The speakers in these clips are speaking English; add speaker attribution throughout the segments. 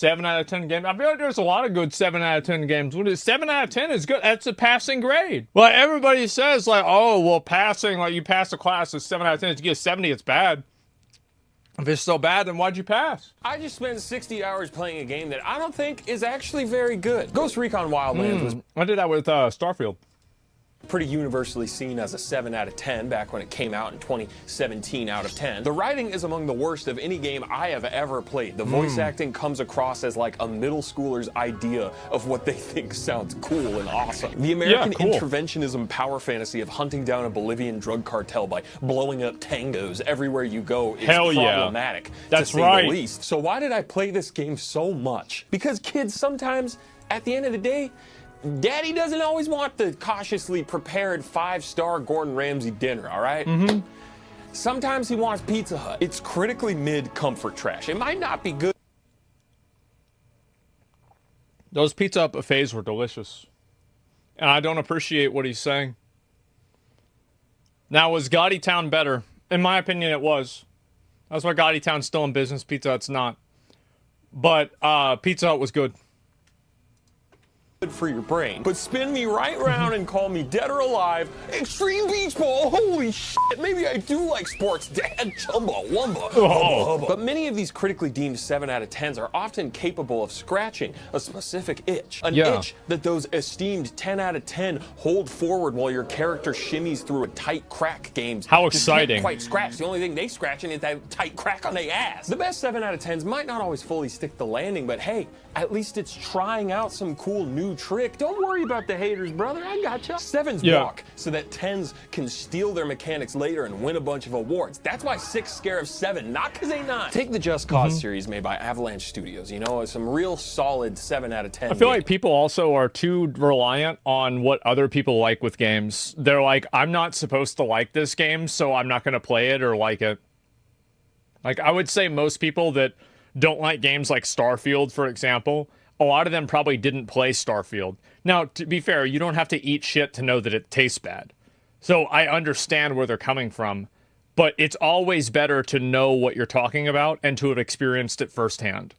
Speaker 1: 7 out of 10 games. I feel like there's a lot of good 7 out of 10 games. What is 7 out of 10 is good. That's a passing grade. Like everybody says, like, oh, well, passing, like you pass a class is 7 out of 10. If you get 70, it's bad. If it's so bad, then why'd you pass?
Speaker 2: I just spent 60 hours playing a game that I don't think is actually very good. Ghost Recon Wildlands was
Speaker 1: I did that with Starfield.
Speaker 2: pretty universally seen as a 7 out of 10 back when it came out in 2017 out of 10. The writing is among the worst of any game I have ever played. The voice acting comes across as like a middle schooler's idea of what they think sounds cool and awesome. The American interventionism power fantasy of hunting down a Bolivian drug cartel by blowing up tangos everywhere you go is problematic, to say the least. So why did I play this game so much? Because kids sometimes, at the end of the day, Daddy doesn't always want the cautiously prepared 5-star Gordon Ramsay dinner, all right? Sometimes he wants Pizza Hut. It's critically mid comfort trash. It might not be good.
Speaker 1: Those pizza buffets were delicious. And I don't appreciate what he's saying. Now, was Gotti Town better? In my opinion, it was. That's why Gotti Town's still in business. Pizza Hut's not. But Pizza Hut was good.
Speaker 2: For your brain, but spin me right round and call me dead or alive. Extreme beach ball, holy shit, maybe I do like sports, dad, chumba, wumba, hubba. But many of these critically deemed 7 out of 10s are often capable of scratching a specific itch. An itch that those esteemed 10 out of 10 hold forward while your character shimmies through a tight crack games.
Speaker 1: How exciting.
Speaker 2: Can't quite scratch. The only thing they scratching is that tight crack on their ass. The best 7 out of 10s might not always fully stick the landing, but hey, at least it's trying out some cool new trick. Don't worry about the haters, brother. I gotcha. 7s walk so that 10s can steal their mechanics later and win a bunch of awards. That's why 6 scared of 7, not because they not. Take the Just Cause series made by Avalanche Studios. You know, some real solid 7 out of 10.
Speaker 1: I feel like people also are too reliant on what other people like with games. They're like, I'm not supposed to like this game, so I'm not going to play it or like it. Like, I would say most people that don't like games like Starfield, for example, a lot of them probably didn't play Starfield. Now, to be fair, you don't have to eat shit to know that it tastes bad. So I understand where they're coming from, but it's always better to know what you're talking about and to have experienced it firsthand.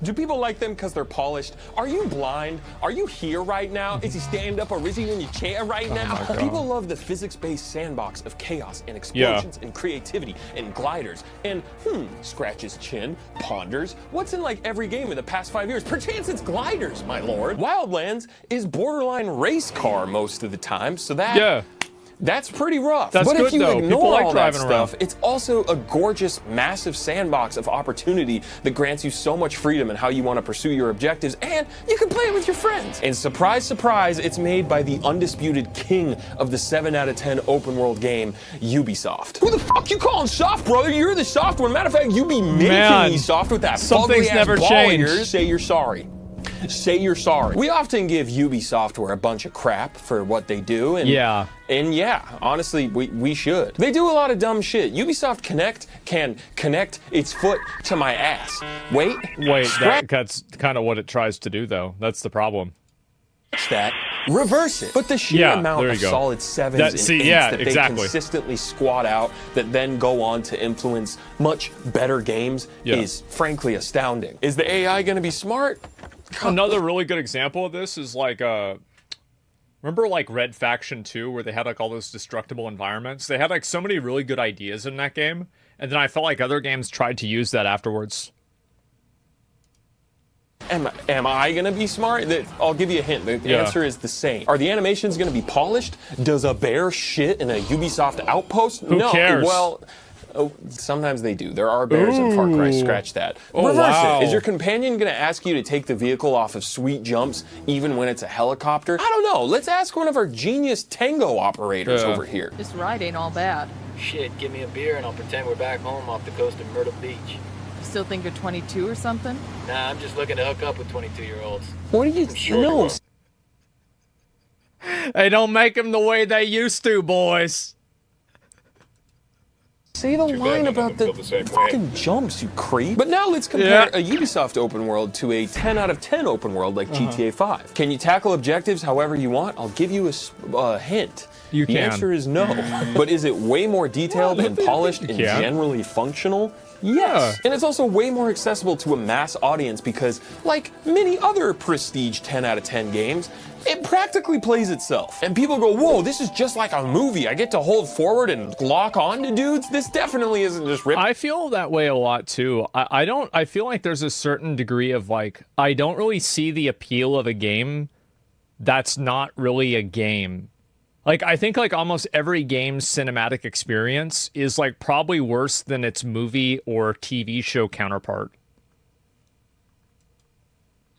Speaker 2: Do people like them because they're polished? Are you blind? Are you here right now? Is he stand up or is he in your chair right now? People love the physics-based sandbox of chaos and explosions and creativity and gliders and, scratches chin, ponders. What's in like every game in the past 5 years? Perchance it's gliders, my lord. Wildlands is borderline race car most of the time, so that... That's pretty rough.
Speaker 1: That's
Speaker 2: but
Speaker 1: good,
Speaker 2: if you
Speaker 1: though.
Speaker 2: ignore
Speaker 1: People like
Speaker 2: all that
Speaker 1: driving
Speaker 2: stuff,
Speaker 1: around.
Speaker 2: it's also a gorgeous, massive sandbox of opportunity that grants you so much freedom in how you want to pursue your objectives, and you can play it with your friends. And surprise, surprise, it's made by the undisputed king of the 7 out of 10 open world game, Ubisoft. Who the fuck you calling soft, brother? You're the soft one. Matter of fact, you be making me soft with that
Speaker 1: something's never changed.
Speaker 2: Say you're sorry. Say you're sorry. We often give Ubi Software a bunch of crap for what they do, and honestly, we should. They do a lot of dumb shit. Ubisoft Connect can connect its foot to my ass. Wait,
Speaker 1: that's kind of what it tries to do, though. That's the problem.
Speaker 2: That reverse it. But the sheer amount of solid 7s and 8s that they consistently squat out that then go on to influence much better games is frankly astounding. Is the AI going to be smart?
Speaker 1: Another really good example of this is like, remember like Red Faction 2, where they had like all those destructible environments? They had like so many really good ideas in that game, and then I felt like other games tried to use that afterwards.
Speaker 2: Am I going to be smart? I'll give you a hint. The answer is the same. Are the animations going to be polished? Does a bear shit in a Ubisoft outpost?
Speaker 1: Who cares?
Speaker 2: Well... Oh, sometimes they do. There are bears in Far Cry. Scratch that. Reverse it. Is your companion going to ask you to take the vehicle off of sweet jumps even when it's a helicopter? I don't know. Let's ask one of our genius tango operators over here.
Speaker 3: This ride ain't all bad.
Speaker 4: Shit, give me a beer and I'll pretend we're back home off the coast of Myrtle Beach.
Speaker 3: You still think you're 22 or something?
Speaker 4: Nah, I'm just looking to hook up with 22-year-olds.
Speaker 2: What do you know?
Speaker 1: They don't make them the way they used to, boys.
Speaker 2: Say the line about the fucking jumps, you creep. But now let's compare a Ubisoft open world to a 10 out of 10 open world like GTA 5. Can you tackle objectives however you want? I'll give you a hint. The answer is no. But is it way more detailed and polished and generally functional? Yes. And it's also way more accessible to a mass audience because, like many other prestige 10 out of 10 games, it practically plays itself. And people go, whoa, this is just like a movie. I get to hold forward and lock on to dudes. This definitely isn't just ripping.
Speaker 1: I feel that way a lot too. I feel like there's a certain degree of like, I don't really see the appeal of a game that's not really a game. Like, I think like almost every game's cinematic experience is like probably worse than its movie or TV show counterpart.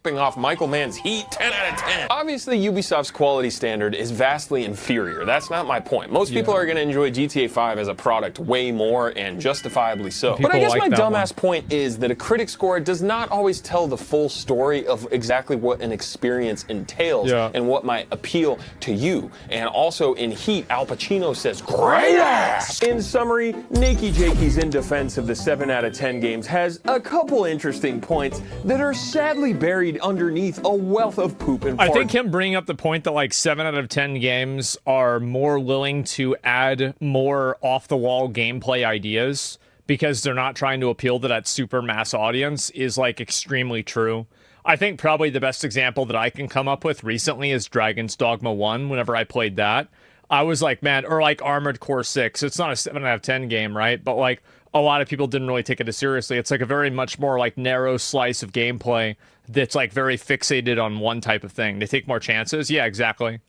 Speaker 2: Off Michael Mann's Heat, 10 out of 10. Obviously, Ubisoft's quality standard is vastly inferior. That's not my point. Most people are going to enjoy GTA 5 as a product way more, and justifiably so. But I guess my dumbass point is that a critic score does not always tell the full story of exactly what an experience entails and what might appeal to you. And also in Heat, Al Pacino says, great ass! In summary, Nakey Jakey's In Defense of the 7 out of 10 games has a couple interesting points that are sadly buried underneath a wealth of poop and fart.
Speaker 1: I think him bringing up the point that like 7 out of 10 games are more willing to add more off-the-wall gameplay ideas because they're not trying to appeal to that super mass audience is like extremely true. I think probably the best example that I can come up with recently is Dragon's Dogma 1. Whenever I played that, I was like, man, or like Armored Core 6. It's not a 7 out of 10 game, right? But like a lot of people didn't really take it as seriously. It's like a very much more like narrow slice of gameplay that's like very fixated on one type of thing. They take more chances. Yeah, exactly.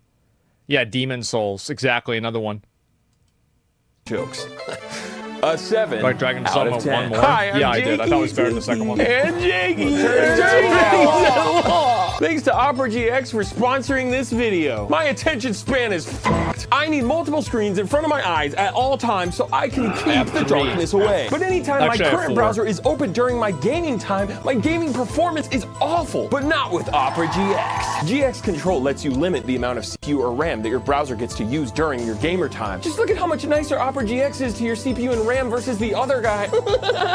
Speaker 1: Yeah, Demon Souls. Exactly, another one.
Speaker 2: Jokes. A 7
Speaker 1: like Dragon
Speaker 2: out of 10.
Speaker 1: 1 more.
Speaker 2: Hi, I'm
Speaker 1: yeah,
Speaker 2: Jakey.
Speaker 1: I did. I thought it was better than the second one.
Speaker 2: And Jakey. Thanks to Opera GX for sponsoring this video. My attention span is fucked. I need multiple screens in front of my eyes at all times so I can keep the darkness away. But anytime my current browser is open during my gaming time, my gaming performance is awful. But not with Opera GX. GX Control lets you limit the amount of CPU or RAM that your browser gets to use during your gamer time. Just look at how much nicer Opera GX is to your CPU and RAM versus the other guy.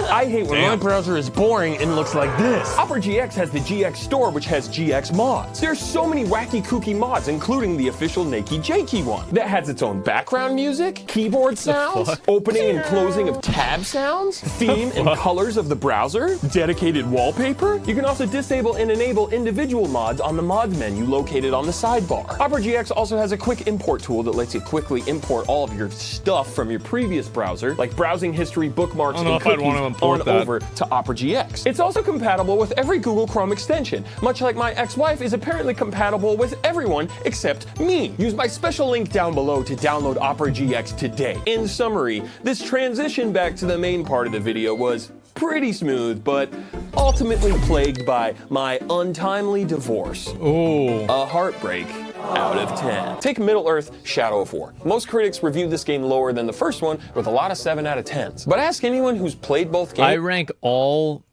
Speaker 2: I hate when my browser is boring and looks like this. Opera GX has the GX Store, which has GX mods. There's so many wacky kooky mods, including the official Nakey Jakey one, that has its own background music, keyboard sounds, opening and closing of tab sounds, theme and colors of the browser, dedicated wallpaper. You can also disable and enable individual mods on the mods menu located on the sidebar. Opera GX also has a quick import tool that lets you quickly import all of your stuff from your previous browser, like browsing history, bookmarks, and cookies on over to Opera GX. It's also compatible with every Google Chrome extension, much like my ex-wife is apparently compatible with everyone except me. Use my special link down below to download Opera GX today. In summary, this transition back to the main part of the video was pretty smooth, but ultimately plagued by my untimely divorce.
Speaker 1: Ooh.
Speaker 2: A heartbreak out of 10. Take Middle-earth: Shadow of War. Most critics reviewed this game lower than the first one with a lot of 7 out of 10s. But ask anyone who's played both games.
Speaker 1: I rank all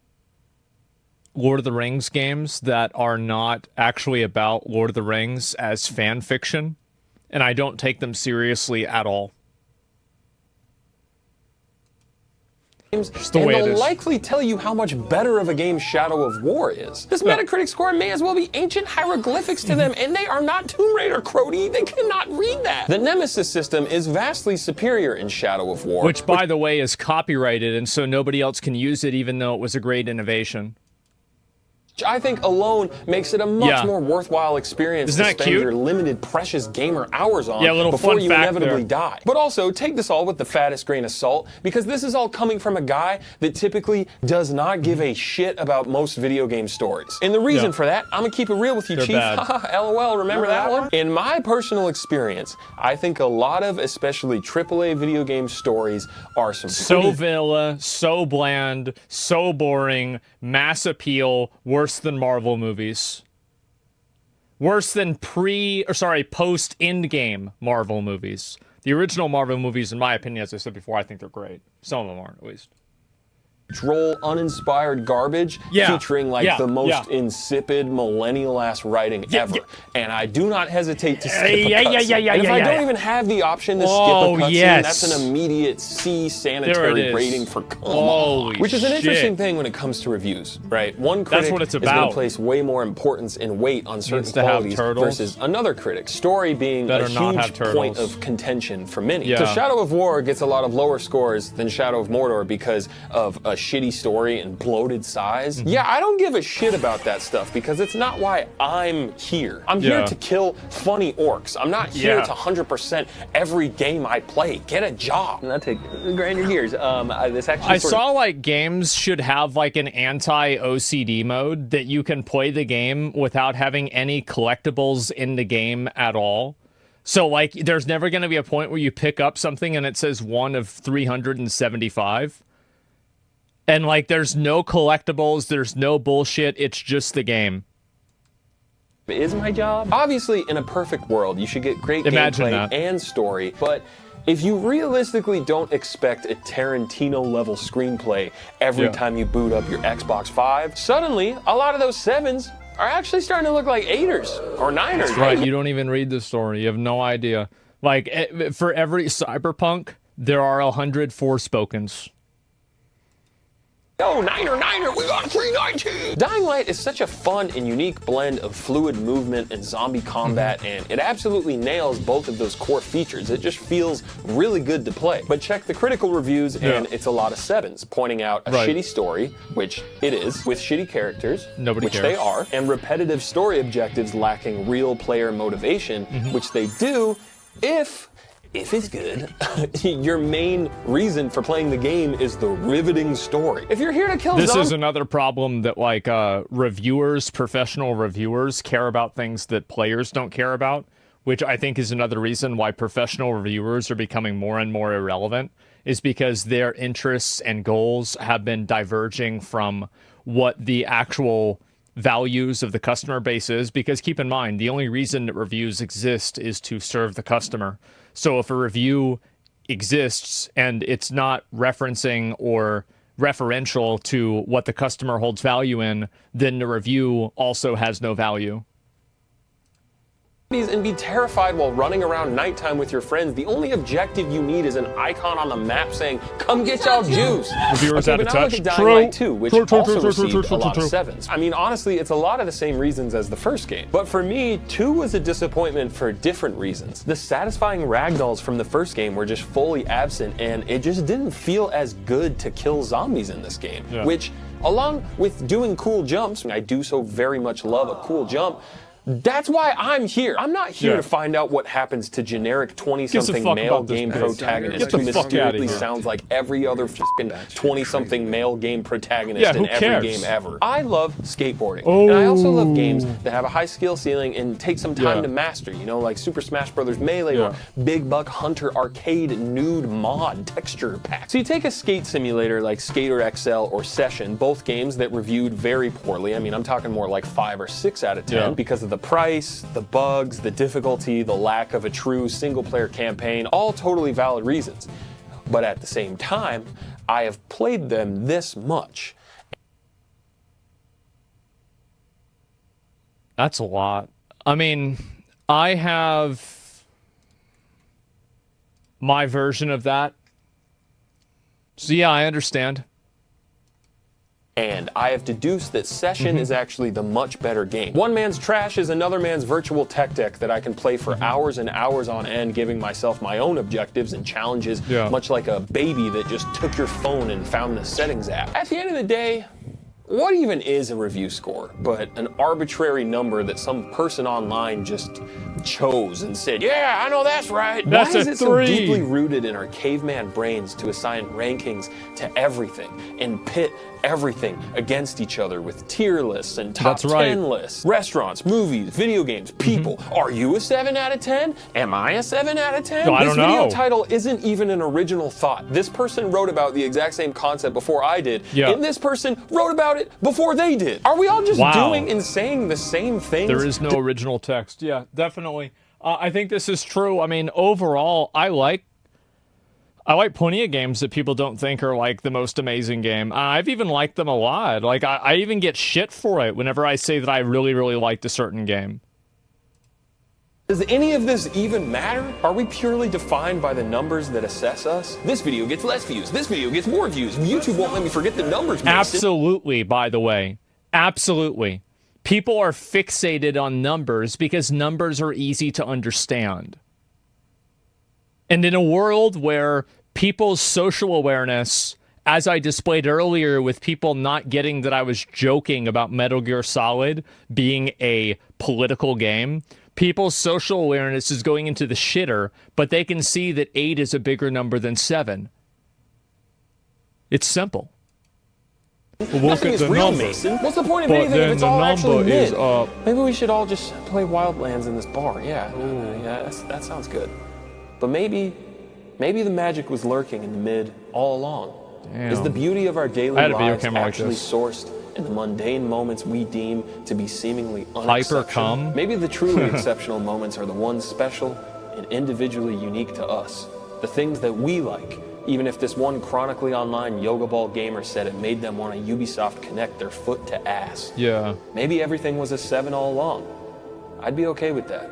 Speaker 1: Lord of the Rings games that are not actually about Lord of the Rings as fan fiction, and I don't take them seriously at all.
Speaker 2: Just the way it is. They'll likely tell you how much better of a game Shadow of War is. This Metacritic score may as well be ancient hieroglyphics to them, and they are not Tomb Raider, Crody. They cannot read that. The Nemesis system is vastly superior in Shadow of War.
Speaker 1: Which, by the way, is copyrighted, and so nobody else can use it, even though it was a great innovation.
Speaker 2: I think alone makes it a much more worthwhile experience to spend your limited, precious gamer hours on before you inevitably die. But also, take this all with the fattest grain of salt, because this is all coming from a guy that typically does not give a shit about most video game stories. And the reason for that, I'm gonna keep it real with you, Chief. LOL, remember that one? In my personal experience, I think a lot of, especially AAA video game stories, are so
Speaker 1: vanilla, so bland, so boring, mass appeal, worse than Marvel movies. Worse than post-Endgame Marvel movies. The original Marvel movies, in my opinion, as I said before, I think they're great. Some of them aren't, at least.
Speaker 2: Droll, uninspired garbage featuring like the most insipid millennial-ass writing ever. And I do not hesitate to skip a cutscene. And if I don't even have the option to skip a cutscene, that's an immediate C sanitary rating for come on. Which is an interesting thing when it comes to reviews, right? One critic is going to place way more importance and weight on certain qualities versus another critic. Story being a huge point of contention for many. So Shadow of War gets a lot of lower scores than Shadow of Mordor because of a shitty story and bloated size. Yeah, I don't give a shit about that stuff because it's not why I'm here. I'm here to kill funny orcs. I'm not here to 100% every game I play. Get a job. Not to grind your gears. This actually
Speaker 1: I saw like games should have like an anti-OCD mode that you can play the game without having any collectibles in the game at all. So like there's never going to be a point where you pick up something and it says 1 of 375. And like there's no collectibles, there's no bullshit, it's just the game.
Speaker 2: Is my job. Obviously, in a perfect world, you should get great gameplay and story, but if you realistically don't expect a Tarantino-level screenplay every time you boot up your Xbox 5, suddenly, a lot of those 7s are actually starting to look like 8ers or 9ers.
Speaker 1: That's right, you don't even read the story. You have no idea. Like, for every Cyberpunk, there are 100 Forespokens.
Speaker 2: Oh, Niner, we got a 319! Dying Light is such a fun and unique blend of fluid movement and zombie combat, and it absolutely nails both of those core features. It just feels really good to play. But check the critical reviews, and it's a lot of 7s, pointing out a shitty story, which it is, with shitty characters, which they are, and repetitive story objectives lacking real player motivation, which they do if it's good, your main reason for playing the game is the riveting story. If you're here to kill
Speaker 1: This is another problem that like reviewers, professional reviewers care about things that players don't care about, which I think is another reason why professional reviewers are becoming more and more irrelevant, is because their interests and goals have been diverging from what the actual values of the customer base is. Because keep in mind, the only reason that reviews exist is to serve the customer. So if a review exists and it's not referencing or referential to what the customer holds value in, then the review also has no value.
Speaker 2: And be terrified while running around nighttime with your friends. The only objective you need is an icon on the map saying, "Come get y'all juice."
Speaker 1: Reviewers out of
Speaker 2: but now
Speaker 1: touch.
Speaker 2: look at Dying Light 2, which also received a lot of 7s. I mean, honestly, it's a lot of the same reasons as the first game. But for me, 2 was a disappointment for different reasons. The satisfying ragdolls from the first game were just fully absent, and it just didn't feel as good to kill zombies in this game. Which, along with doing cool jumps, I do so very much love a cool jump, that's why I'm here. I'm not here to find out what happens to generic 20-something male game protagonist who mysteriously sounds like every other fucking 20-something male game protagonist in every game ever. I love skateboarding. And I also love games that have a high skill ceiling and take some time to master, you know, like Super Smash Bros. Melee or Big Buck Hunter Arcade Nude Mod Texture Pack. So you take a skate simulator like Skater XL or Session, both games that reviewed very poorly. I mean, I'm talking more like 5 or 6 out of 10 because of the price, the bugs, the difficulty, the lack of a true single-player campaign, all totally valid reasons. But at the same time, I have played them this much.
Speaker 1: That's a lot. I mean, I have my version of that. So yeah, I understand.
Speaker 2: And I have deduced that Session is actually the much better game. One man's trash is another man's virtual tech deck that I can play for hours and hours on end, giving myself my own objectives and challenges, much like a baby that just took your phone and found the settings app. At the end of the day, what even is a review score but an arbitrary number that some person online just chose and said, "Yeah, I know that's right."
Speaker 1: That's
Speaker 2: Why is
Speaker 1: a
Speaker 2: it so
Speaker 1: 3.
Speaker 2: deeply rooted in our caveman brains to assign rankings to everything and pit everything against each other with tier lists and top 10 lists? Restaurants, movies, video games, people. Are you a 7 out of 10? Am I a 7 out of 10?
Speaker 1: No, I
Speaker 2: This
Speaker 1: don't
Speaker 2: video
Speaker 1: know.
Speaker 2: title isn't even an original thought. This person wrote about the exact same concept before I did, and this person wrote about it before they did. Are we all just doing and saying the same things?
Speaker 1: There is no original text. Yeah, definitely. I think this is true. I mean, overall, I like plenty of games that people don't think are like the most amazing game. I've even liked them a lot. Like I even get shit for it whenever I say that I really, really liked a certain game.
Speaker 2: Does any of this even matter? Are we purely defined by the numbers that assess us? This video gets less views. This video gets more views. YouTube won't let me forget the numbers.
Speaker 1: Absolutely, by the way. Absolutely. People are fixated on numbers because numbers are easy to understand. And in a world where people's social awareness as I displayed earlier with people not getting that I was joking about Metal Gear Solid being a political game, people's social awareness is going into the shitter, but they can see that 8 is a bigger number than 7. It's simple.
Speaker 2: Nothing is real, Mason. What's the point of anything if it's all actually mid? Maybe we should all just play Wildlands in this bar. Yeah, that sounds good. But maybe the magic was lurking in the mid all along.
Speaker 1: Damn.
Speaker 2: Is the beauty of our daily lives actually sourced in the mundane moments we deem to be seemingly unexceptional? Maybe the truly exceptional moments are the ones special and individually unique to us. The things that we like, even if this one chronically online yoga ball gamer said it made them want to Ubisoft connect their foot to ass.
Speaker 1: Yeah.
Speaker 2: Maybe everything was a 7 all along. I'd be okay with that.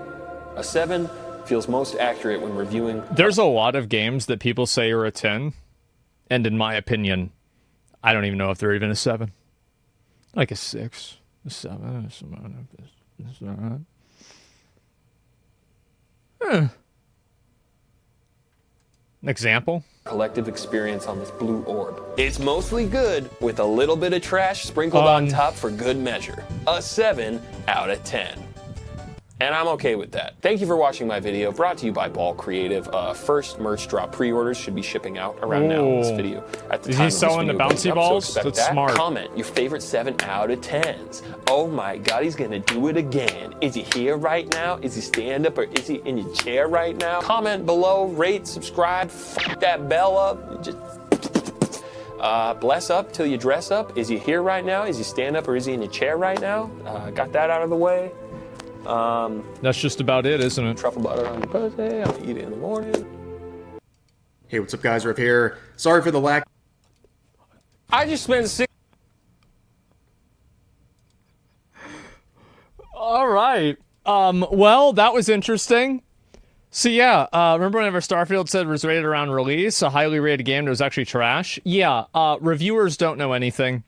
Speaker 2: A 7 feels most accurate when reviewing.
Speaker 1: There's a lot of games that people say are a 10, and in my opinion, I don't even know if they're even a 7. Like a 6, a 7, a 7. An example?
Speaker 2: Collective experience on this blue orb. It's mostly good with a little bit of trash sprinkled on top for good measure. A 7 out of 10. And I'm okay with that. Thank you for watching my video, brought to you by Ball Creative. First merch drop pre-orders should be shipping out around now in this video. At the
Speaker 1: Is
Speaker 2: time
Speaker 1: he
Speaker 2: of this
Speaker 1: selling the
Speaker 2: video
Speaker 1: bouncy
Speaker 2: going up,
Speaker 1: balls?
Speaker 2: so expect
Speaker 1: That's
Speaker 2: that.
Speaker 1: smart.
Speaker 2: Comment your favorite 7 out of 10s. Oh my God, he's gonna do it again. Is he here right now? Is he stand up or is he in your chair right now? Comment below, rate, subscribe, f that bell up. Just bless up till you dress up. Is he here right now? Is he stand up or is he in your chair right now? Got that out of the way.
Speaker 1: That's just about it, isn't it?
Speaker 2: Truffle butter on your pussy. I'll eat it in the morning.
Speaker 5: Hey, what's up, guys? Riff here. Sorry for the lack.
Speaker 2: I just spent 6.
Speaker 1: All right. Well, that was interesting. So yeah, remember whenever Starfield said it was rated around release, a highly rated game that was actually trash? Yeah, reviewers don't know anything.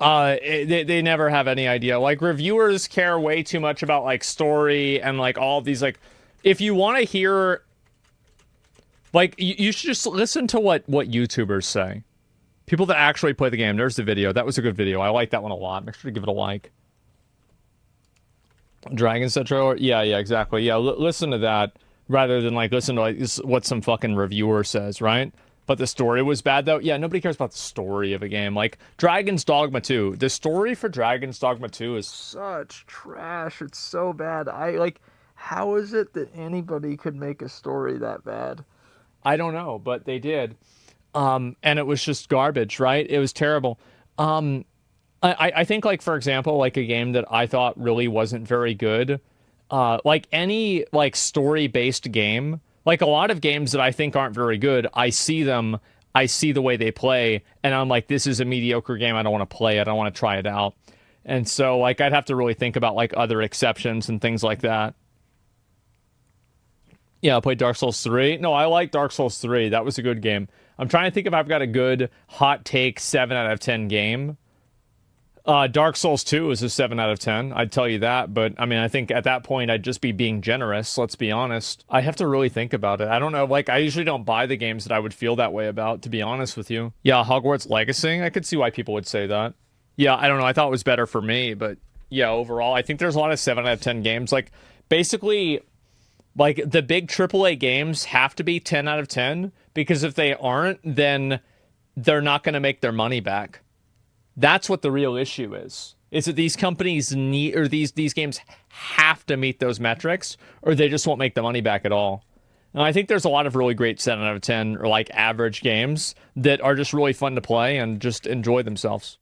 Speaker 1: They never have any idea. Like, reviewers care way too much about, like, story and, like, all of these, like, if you want to hear, like, you should just listen to what YouTubers say. People that actually play the game. There's the video. That was a good video. I like that one a lot. Make sure to give it a like. Dragon Cetro? Yeah, exactly. Yeah, listen to that rather than, like, listen to, like, what some fucking reviewer says, right? But the story was bad, though. Yeah, nobody cares about the story of a game. Like, Dragon's Dogma 2. The story for Dragon's Dogma 2 is such trash. It's so bad. How is it that anybody could make a story that bad? I don't know, but they did. And it was just garbage, right? It was terrible. I think, like, for example, like, a game that I thought really wasn't very good, like, any, like, story-based game. Like, a lot of games that I think aren't very good, I see the way they play, and I'm like, this is a mediocre game, I don't want to play it, I don't want to try it out. And so, like, I'd have to really think about, like, other exceptions and things like that. Yeah, I played Dark Souls 3. No, I like Dark Souls 3. That was a good game. I'm trying to think if I've got a good hot take 7 out of 10 game. Dark Souls 2 is a 7 out of 10, I'd tell you that, but I mean, I think at that point I'd just be being generous, let's be honest. I have to really think about it. I don't know, like, I usually don't buy the games that I would feel that way about, to be honest with you. Yeah, Hogwarts Legacy, I could see why people would say that. Yeah, I don't know, I thought it was better for me, but yeah, overall, I think there's a lot of 7 out of 10 games. Like, basically, like, the big AAA games have to be 10 out of 10, because if they aren't, then they're not going to make their money back. That's what the real issue is that these companies need, or these games have to meet those metrics, or they just won't make the money back at all. And I think there's a lot of really great 7 out of 10 or, like, average games that are just really fun to play and just enjoy themselves.